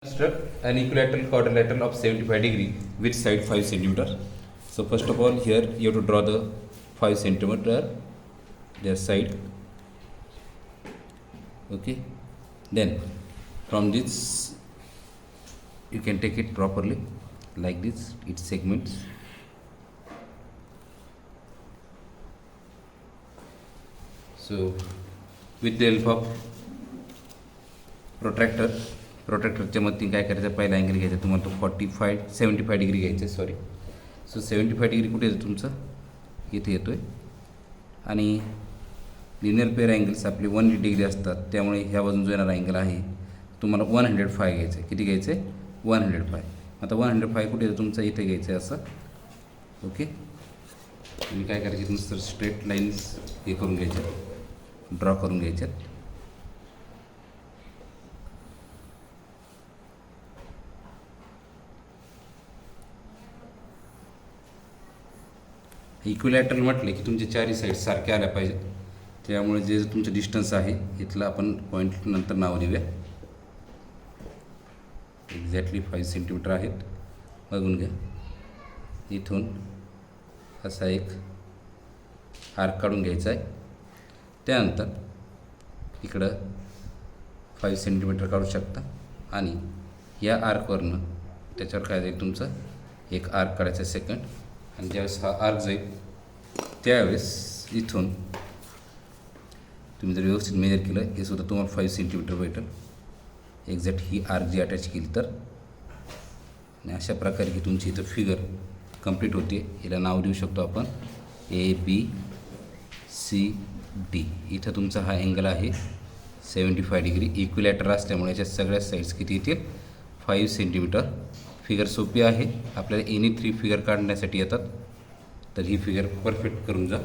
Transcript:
Construct an equilateral quadrilateral of 75 degree with side 5 centimeter. So first of all, here you have to draw the 5 centimeter their side. Okay. Then from this you can take it properly like this. Its segments. So with the help of प्रोट्रॅक्टरच्या मदतीने काय करायचं, पहिला angle घ्यायचा तुम्हाला तो 75 degree घ्यायचा आहे. Sorry, so 75 degree कुठे येतो तुमचं, इथे येतो आहे. आणि लिनियर पेअर अँगल्स आपले 180 डिग्री असतात, त्यामुळे ह्या बाजून जो येणारा अँगल आहे तुम्हाला 105 घ्यायचं आहे. किती घ्यायचं आहे, 105. आता 105 कुठे येतो तुमचं, इथे घ्यायचं आहे असं. ओके. तुम्ही काय करायचे, नुसतं स्ट्रेट लाईन्स हे करून घ्यायच्यात, ड्रॉ करून घ्यायच्यात. इक्विलॅटरल म्हटले की तुमचे चारही साईड सारखे आल्या पाहिजेत. त्यामुळे जे तुमचं डिस्टन्स आहे इथलं आपण पॉईंट नंतर नाव देऊया. एक्झॅक्टली 5 सेंटीमीटर आहेत, बघून घ्या. इथून असा एक आर्क काढून घ्यायचा आहे. त्यानंतर इकडं 5 सेंटीमीटर काढू शकता आणि या आर्कवरनं त्याच्यावर काय जाईल, तुमचं एक आर्क काढायचा सेकंड. आणि ज्यावेळेस हा आर्क जाईल त्यावेळेस इथून तुम्ही जर व्यवस्थित मेजर केलं, हे सुद्धा तुम्हाला 5 सेंटीमीटर भेटेल. एक्झॅक्ट ही आर्क जी अटॅच केली तर. आणि अशा प्रकारे की तुमची इथं फिगर कंप्लीट होते. याला नाव देऊ शकतो आपण ABCD. इथं तुमचा हा अँगल आहे 75 डिग्री. इक्विलॅटर असल्यामुळे याच्या सगळ्या साईड्स किती येतील, 5 सेंटीमीटर. फिगर सोपी आहे, आपल्याला एनी 3 फिगर काढण्यासाठी येतात. तर ही फिगर परफेक्ट करून जा.